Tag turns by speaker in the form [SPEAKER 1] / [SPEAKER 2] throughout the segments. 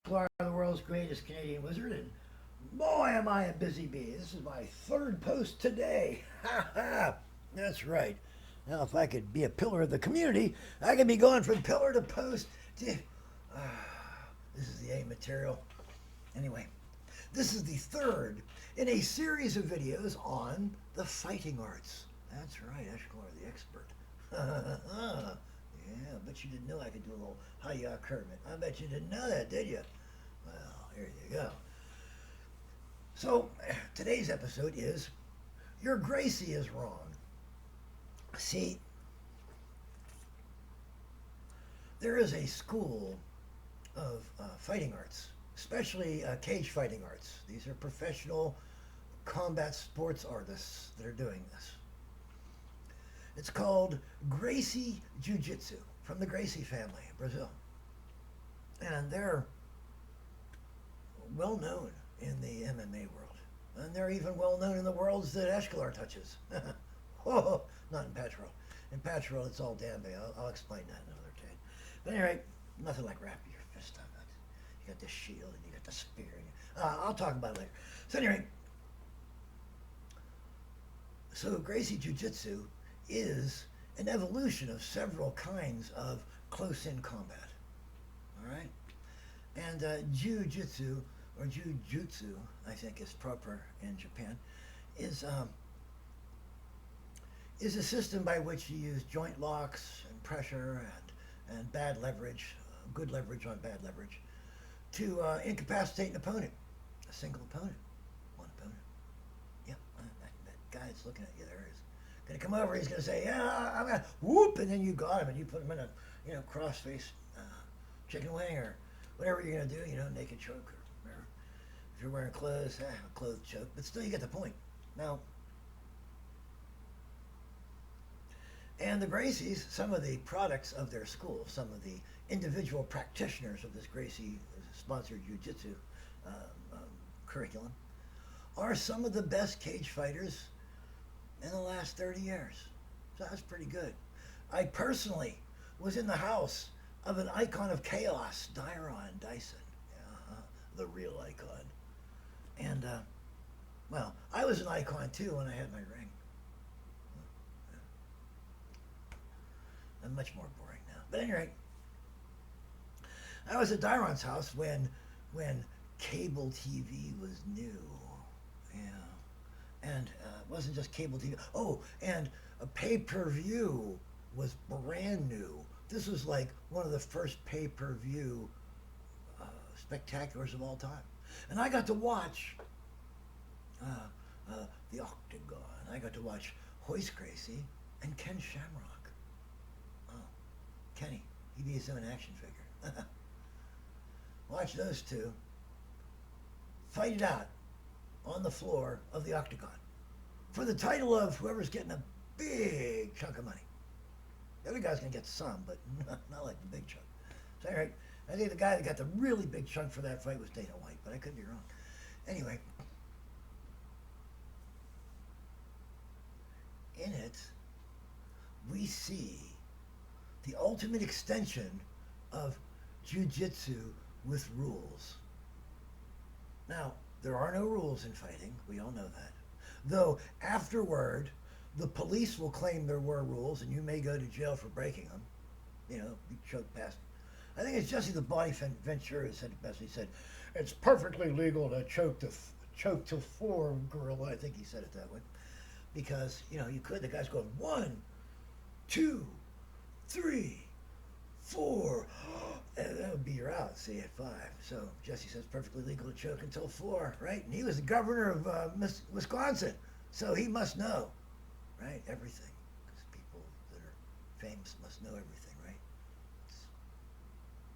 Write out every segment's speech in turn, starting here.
[SPEAKER 1] Eshkalar, the world's greatest Canadian wizard, and boy, am I a busy bee. This is my third post today. Ha ha! That's right. Now, if I could be a pillar of the community, I could be going from pillar to post to. This is the A material. Anyway, this is the third in a series of videos on the fighting arts. That's right, Eshkalar, the expert. Yeah, I bet you didn't know I could do a little hiya Kermit. I bet you didn't know that, did you? Well, here you go. So, today's episode is Your Gracie is Wrong. See, there is a school of fighting arts, especially cage fighting arts. These are professional combat sports artists that are doing this. It's called Gracie Jiu-Jitsu from the Gracie family in Brazil. And they're well known in the MMA world. And they're even well known in the worlds that Eshkalar touches. Oh, not in Patchworld. In Patchworld, it's all dambe. I'll explain that another day. But anyway, nothing like wrapping your fist on it. You got the shield and you got the spear. I'll talk about it later. So anyway, so Gracie Jiu-Jitsu is an evolution of several kinds of close-in combat. All right? And Jiu-Jitsu, or Jiu-Jitsu, I think is proper in Japan, is a system by which you use joint locks and pressure and bad leverage, good leverage on bad leverage, to incapacitate an opponent, a single opponent, one opponent. Yep, that guy that's looking at you there is going to come over. He's going to say, "Yeah, I'm going to whoop," and then you got him, and you put him in a cross face chicken wing or whatever you're going to do, naked choke or whatever. If you're wearing clothes, clothes choke, but still you get the point. Now, and the Gracies, some of the products of their school, some of the individual practitioners of this Gracie-sponsored jiu-jitsu curriculum, are some of the best cage fighters in the last 30 years. So that's pretty good. I personally was in the house of an icon of chaos, Dyron Dyson, the real icon. And, well, I was an icon too when I had my ring. I'm much more boring now. But anyway, I was at Dyron's house when cable TV was new. Yeah. And it wasn't just cable TV. Oh, and a pay-per-view was brand new. This was like one of the first pay-per-view spectaculars of all time. And I got to watch the Octagon. I got to watch Hoist Gracie and Ken Shamrock. Oh, Kenny, he'd be his own action figure. Watch those two fight it out on the floor of the Octagon for the title of whoever's getting a big chunk of money. The other guy's going to get some, but not like the big chunk. So anyway, I think the guy that got the really big chunk for that fight was Dana White, but I could be wrong. Anyway, in it, we see the ultimate extension of jiu-jitsu with rules. Now, there are no rules in fighting. We all know that. Though, afterward, the police will claim there were rules, and you may go to jail for breaking them. Be choked past. I think it's Jesse the Body Ventura who said it best. He said, "It's perfectly legal to choke till four, gorilla." I think he said it that way. Because, you could. The guy's going, 1, 2, 3, 4. And that would be your out, say, at 5. So Jesse says perfectly legal to choke until 4, right? And he was the governor of Wisconsin, so he must know, right? Everything. Because people that are famous must know everything, right?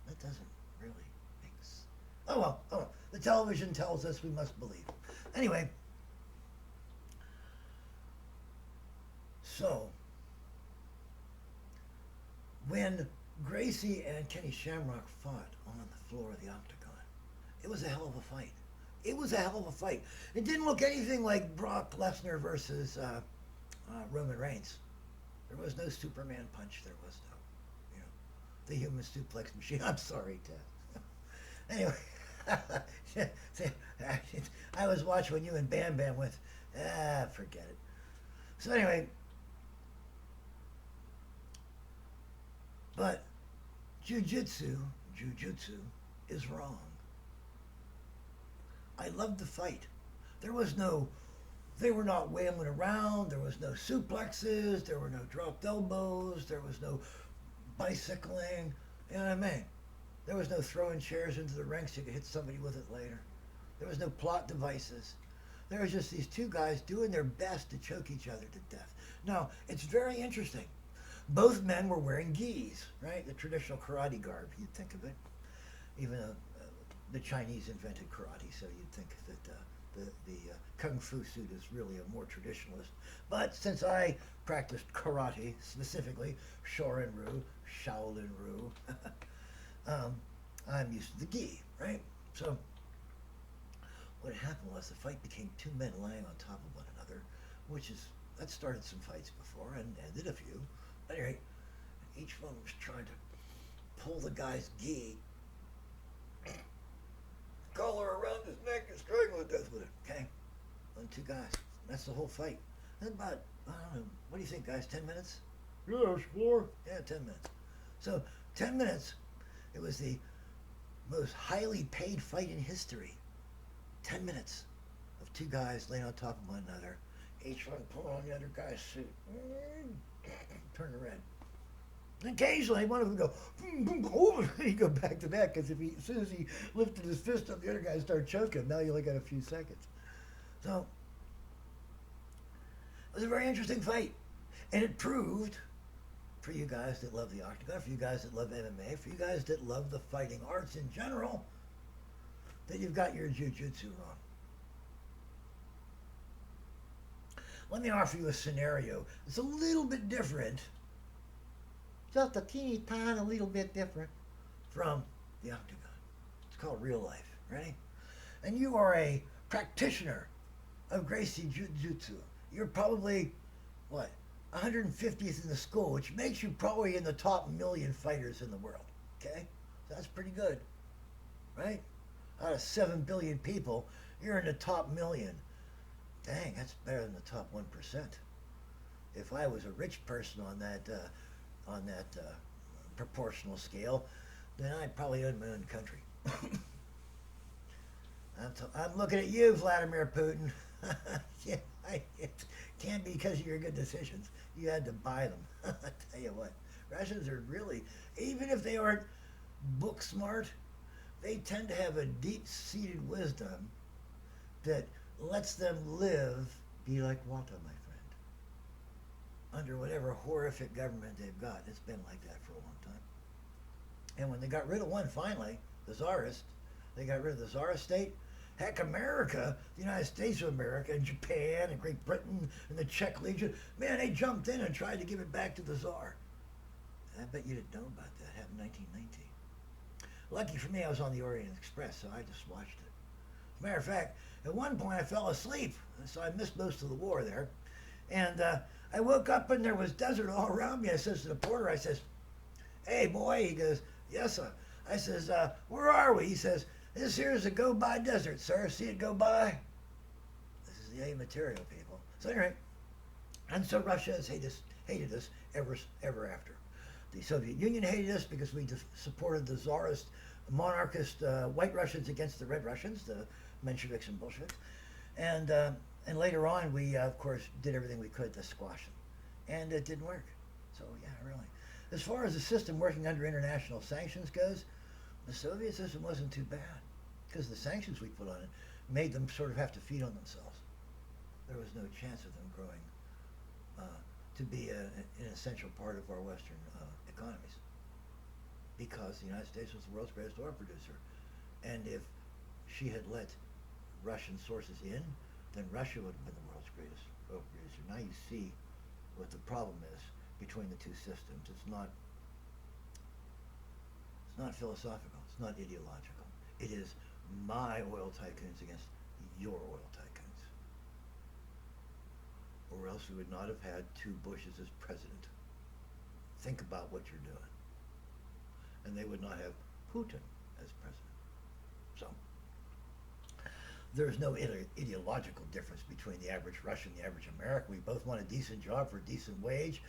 [SPEAKER 1] That doesn't really make sense. Oh well. The television tells us we must believe. Anyway, so when Gracie and Kenny Shamrock fought on the floor of the Octagon, it was a hell of a fight. It was a hell of a fight. It didn't look anything like Brock Lesnar versus Roman Reigns. There was no Superman punch. There was no, the human suplex machine. I'm sorry, Ted. Anyway, See, I was watching when you and Bam Bam went, forget it. So anyway, but jujitsu is wrong. I loved the fight. There was no, they were not wailing around. There was no suplexes. There were no dropped elbows. There was no bicycling. You know what I mean? There was no throwing chairs into the ring so you could hit somebody with it later. There was no plot devices. There was just these two guys doing their best to choke each other to death. Now, it's very interesting. Both men were wearing gis, right? The traditional karate garb, you'd think of it. Even the Chinese invented karate, so you'd think that the kung fu suit is really a more traditionalist. But since I practiced karate, specifically Shorin-ryu, Shaolin-ryu, I'm used to the gi, right? So what happened was the fight became two men laying on top of one another, that started some fights before and ended a few. At any rate, each one was trying to pull the guy's gi collar around his neck and strangling to death with it. Okay? On two guys. That's the whole fight. And about, I don't know, what do you think, guys? 10 minutes?
[SPEAKER 2] Yeah, Eshkalar.
[SPEAKER 1] Yeah, 10 minutes. So, 10 minutes, it was the most highly paid fight in history. 10 minutes of two guys laying on top of one another, each one pulling on the other guy's suit. Turn red. And occasionally, one of them would go, boom, boom, boom, and he'd go back to back because as soon as he lifted his fist up, the other guy started choking. Now you only got a few seconds. So, it was a very interesting fight. And it proved, for you guys that love the octagon, for you guys that love MMA, for you guys that love the fighting arts in general, that you've got your jiu-jitsu wrong. Let me offer you a scenario. It's a little bit different, just a teeny tiny little bit different from the octagon. It's called real life. Ready? And you are a practitioner of Gracie Jiu-Jitsu. You're probably, what, 150th in the school, which makes you probably in the top million fighters in the world. Okay? So that's pretty good. Right? Out of 7 billion people, you're in the top million. Dang, that's better than the top 1%. If I was a rich person on that proportional scale, then I'd probably own my own country. I'm looking at you, Vladimir Putin. Yeah, it can't be because of your good decisions. You had to buy them. I tell you what, Russians are really, even if they aren't book smart, they tend to have a deep-seated wisdom that lets them be like water, my friend, under whatever horrific government they've got. It's been like that for a long time. And when they got rid of one finally, the Tsarist, they got rid of the Tsarist state. Heck, America, the United States of America, and Japan, and Great Britain, and the Czech Legion, man, they jumped in and tried to give it back to the Tsar. I bet you didn't know about that. It happened in 1919. Lucky for me, I was on the Orient Express, so I just watched it. As a matter of fact, at one point I fell asleep, so I missed most of the war there. And I woke up and there was desert all around me. I says to the porter, I says, "Hey, boy." He goes, "Yes, sir." I says, "Where are we?" He says, "This here is a go-by desert, sir. See it go by?" This is the A material, people. So anyway, and so Russia has hated us ever after. The Soviet Union hated us because we supported the Tsarist, monarchist white Russians against the red Russians, the Mensheviks and Bolsheviks. And later on, we, of course, did everything we could to squash them. And it didn't work. So, yeah, really. As far as the system working under international sanctions goes, the Soviet system wasn't too bad because the sanctions we put on it made them sort of have to feed on themselves. There was no chance of them growing to be an essential part of our Western economies because the United States was the world's greatest oil producer. And if she had let Russian sources in, then Russia would have been the world's greatest oil producer. Now you see what the problem is between the two systems. It's not philosophical. It's not ideological. It is my oil tycoons against your oil tycoons. Or else we would not have had two Bushes as president. Think about what you're doing. And they would not have Putin as president. So, There's no ideological difference between the average Russian and the average American. We both want a decent job for a decent wage.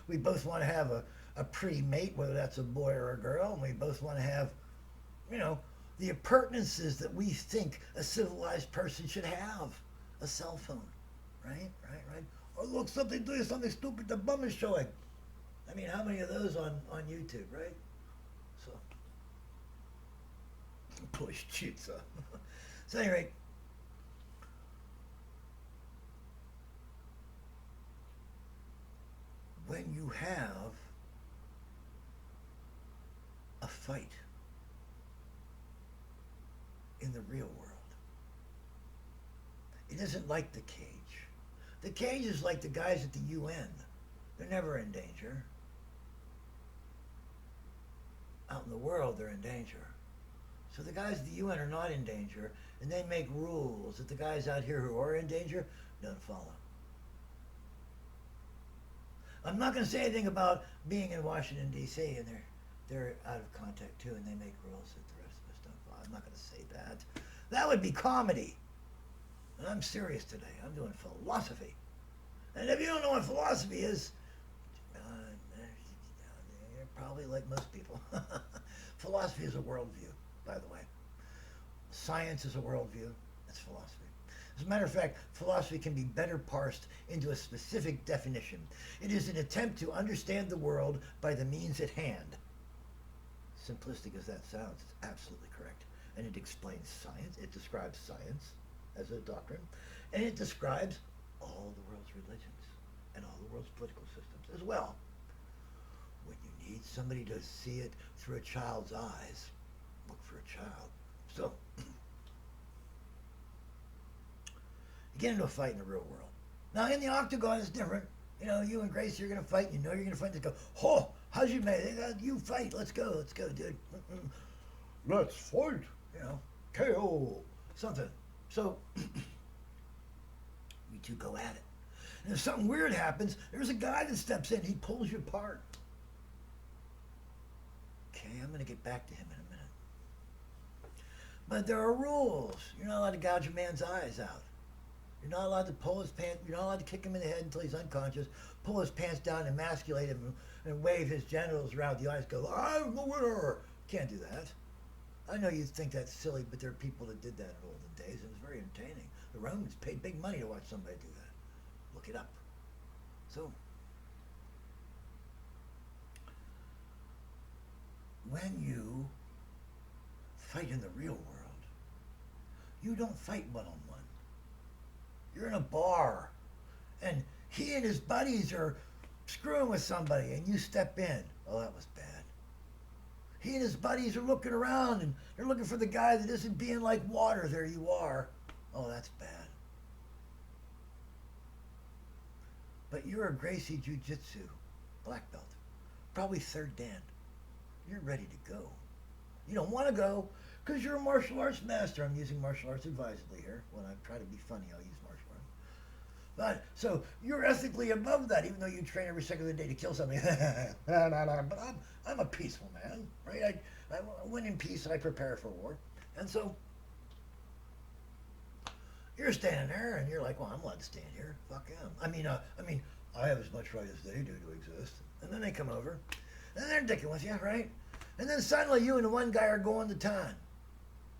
[SPEAKER 1] We both want to have a pretty mate, whether that's a boy or a girl. And we both want to have, you know, the appurtenances that we think a civilized person should have. A cell phone, right? Right, right. Oh, look, something doing something stupid. The bum is showing. I mean, how many of those on YouTube, right? So, push shoots. So, anyway, when you have a fight in the real world, it isn't like the cage. The cage is like the guys at the UN. They're never in danger. Out in the world, they're in danger. So the guys at the UN are not in danger, and they make rules that the guys out here who are in danger don't follow. I'm not going to say anything about being in Washington, D.C., and they're out of contact too, and they make rules that the rest of us don't follow. I'm not going to say that. That would be comedy. And I'm serious today. I'm doing philosophy. And if you don't know what philosophy is, you're probably like most people. Philosophy is a worldview, by the way. Science is a worldview. That's philosophy. As a matter of fact, philosophy can be better parsed into a specific definition. It is an attempt to understand the world by the means at hand. Simplistic as that sounds, it's absolutely correct. And it explains science. It describes science as a doctrine. And it describes all the world's religions and all the world's political systems as well. When you need somebody to see it through a child's eyes, look for a child. So, you get into a fight in the real world. Now, in the octagon, it's different. You know, you and Gracie are going to fight. You know you're going to fight. They go, oh, how's your mate? You fight. Let's go, dude. Let's fight. You know, KO. Something. So, you two go at it. And if something weird happens, there's a guy that steps in. He pulls you apart. Okay, I'm going to get back to him in a minute. But there are rules. You're not allowed to gouge a man's eyes out. You're not allowed to pull his pants. You're not allowed to kick him in the head until he's unconscious. Pull his pants down, emasculate him, and wave his genitals around the eyes. Go, I'm the winner. Can't do that. I know you think that's silly, but there are people that did that in olden days. It was very entertaining. The Romans paid big money to watch somebody do that. Look it up. So, when you fight in the real world, you don't fight one-on-one. You're in a bar, and he and his buddies are screwing with somebody, and you step in. Oh, that was bad. He and his buddies are looking around, and they're looking for the guy that isn't being like water. There you are. Oh, that's bad. But you're a Gracie Jiu-Jitsu black belt, probably third dan. You're ready to go. You don't want to go because you're a martial arts master. I'm using martial arts advisedly here. When I try to be funny, I'll use martial arts. But so you're ethically above that, even though you train every second of the day to kill somebody. But I'm a peaceful man, right? I win in peace and I prepare for war. And so you're standing there and you're like, well, I'm allowed to stand here. Fuck them. I mean, I have as much right as they do to exist. And then they come over and they're dicking with you, right? And then suddenly you and the one guy are going to town.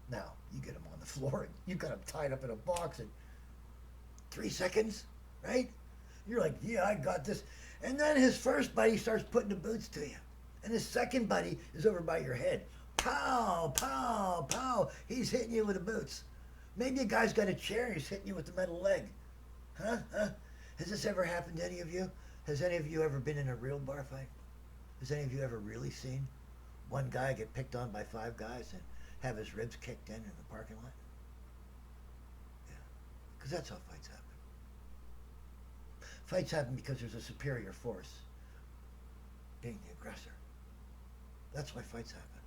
[SPEAKER 1] Now, you get him on the floor and you got him tied up in a box in 3 seconds, right? You're like, yeah, I got this. And then his first buddy starts putting the boots to you. And his second buddy is over by your head. Pow, pow, pow. He's hitting you with the boots. Maybe a guy's got a chair and he's hitting you with the metal leg. Huh? Has this ever happened to any of you? Has any of you ever been in a real bar fight? Has any of you ever really seen one guy get picked on by 5 guys and have his ribs kicked in the parking lot? Yeah, because that's how fights happen. Fights happen because there's a superior force being the aggressor. That's why fights happen.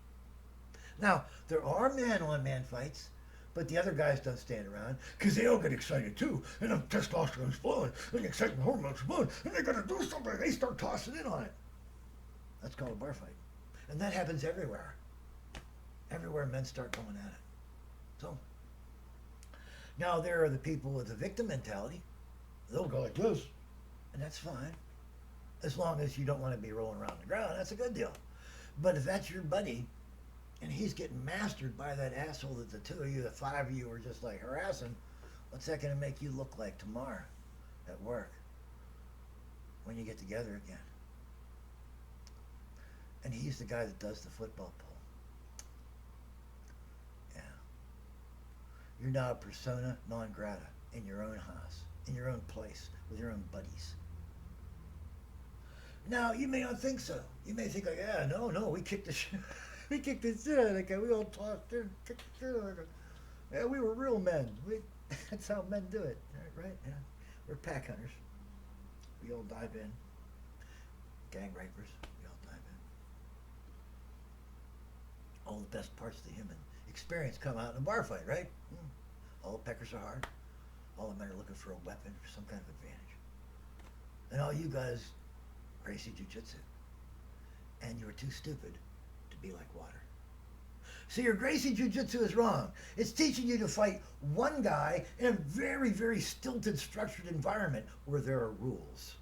[SPEAKER 1] Now, there are man-on-man fights, but the other guys don't stand around because they all get excited too. And the testosterone's flowing, and the excitement hormones flowing, and they got to do something. They start tossing in on it. That's called a bar fight. And that happens everywhere. Everywhere men start going at it. So, Now, there are the people with the victim mentality. They'll go like this, and that's fine. As long as you don't want to be rolling around the ground, that's a good deal. But if that's your buddy, and he's getting mastered by that asshole that the two of you, the five of you, are just like harassing, what's that going to make you look like tomorrow at work when you get together again? And he's the guy that does the football pull. Yeah. You're now a persona non grata in your own house, in your own place, with your own buddies. Now, you may not think so. You may think like, yeah, no, we kicked the shit. We kicked the shit out of that guy. We all talked there, kicked the shit out of him. Yeah, we were real men. That's how men do it, right? Yeah. We're pack hunters. We all dive in. Gang rapers. We all dive in. All the best parts of the human experience come out in a bar fight, right? All the peckers are hard. All the men are looking for a weapon or some kind of advantage. And all you guys, Gracie Jiu-Jitsu. And you were too stupid to be like water. So your Gracie Jiu-Jitsu is wrong. It's teaching you to fight one guy in a very, very stilted, structured environment where there are rules.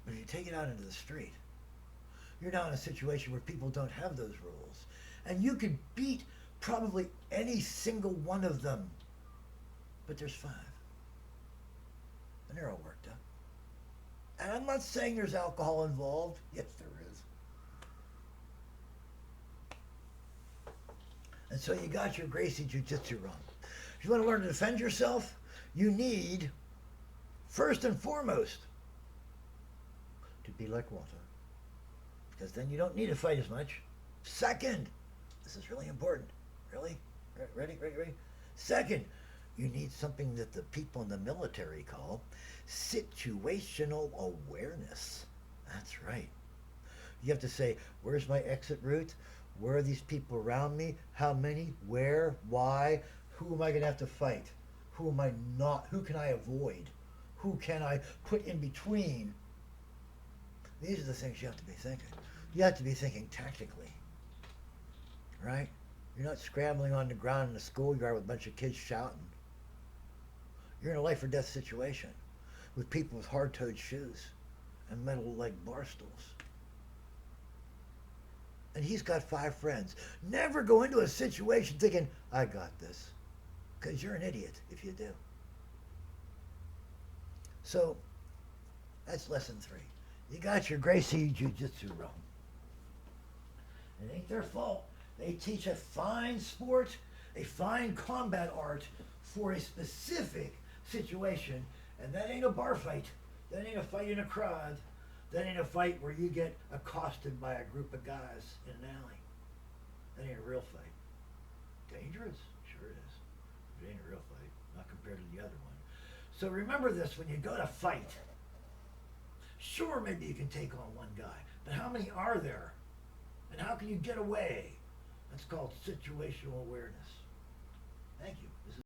[SPEAKER 1] But if you take it out into the street, you're now in a situation where people don't have those rules. And you could beat probably any single one of them. But there's five. And they're all worked up. And I'm not saying there's alcohol involved. Yes, there is. And so you got your Gracie Jiu-Jitsu wrong. If you want to learn to defend yourself, you need, first and foremost, to be like water. Because then you don't need to fight as much. Second, this is really important. Really? Ready? Second, you need something that the people in the military call situational awareness. That's right. You have to say, where's my exit route? Where are these people around me? How many? Where? Why? Who am I going to have to fight? Who am I not? Who can I avoid? Who can I put in between? These are the things you have to be thinking. You have to be thinking tactically, right? You're not scrambling on the ground in the schoolyard with a bunch of kids shouting. You're in a life or death situation with people with hard-toed shoes and metal leg bar stools. And he's got 5 friends. Never go into a situation thinking, I got this. Because you're an idiot if you do. So, that's lesson 3. You got your Gracie Jiu-Jitsu wrong. It ain't their fault. They teach a fine sport, a fine combat art for a specific situation. And that ain't a bar fight. That ain't a fight in a crowd. That ain't a fight where you get accosted by a group of guys in an alley. That ain't a real fight. Dangerous? Sure it is. But it ain't a real fight, not compared to the other one. So remember this when you go to fight. Sure, maybe you can take on one guy, but how many are there? And how can you get away? That's called situational awareness. Thank you. This is